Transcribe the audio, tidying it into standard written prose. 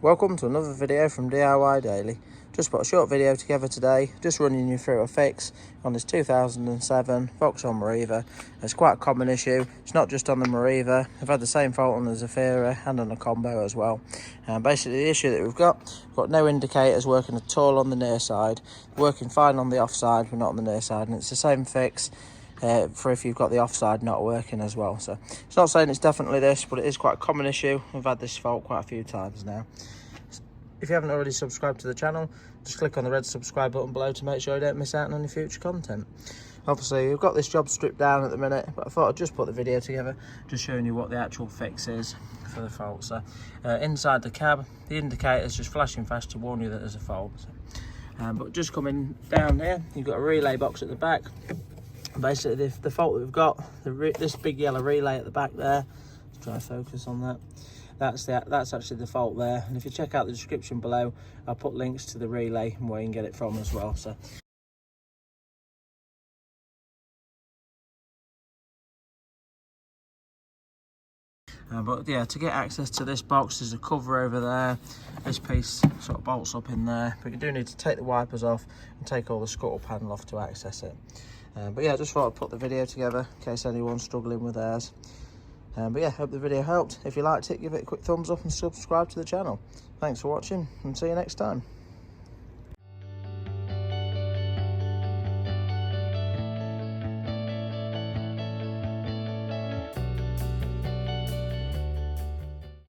Welcome to another video from DIY Daily. Just put a short video together today, just running you through a fix on this 2007 Vauxhall Meriva. It's quite a common issue. It's not just on the Meriva. I've had the same fault on the Zafira and on the Combo as well. Basically the issue that we've got no indicators working at all on the near side, working fine on the offside but not on the near side, and it's the same fix for if you've got the offside not working as well. So it's not saying it's definitely this, but it is quite a common issue. We've had this fault quite a few times now. If you haven't already subscribed to the channel, just click on the red subscribe button below to make sure you don't miss out on any future content. Obviously we've got this job stripped down at the minute, but I thought I'd just put the video together just showing you what the actual fix is for the fault. So inside the cab, the indicator's just flashing fast to warn you that there's a fault. So, but just coming down here, you've got a relay box at the back. Basically the fault that we've got, this big yellow relay at the back there, let's try to focus on that. That's actually the fault there, and if you check out the description below, I'll put links to the relay and where you can get it from as well. So but yeah, to get access to this box, there's a cover over there. This piece sort of bolts up in there, but you do need to take the wipers off and take all the scuttle panel off to access it. But yeah, just thought I'd put the video together in case anyone's struggling with theirs. But yeah, hope the video helped. If you liked it, give it a quick thumbs up and subscribe to the channel. Thanks for watching, and see you next time.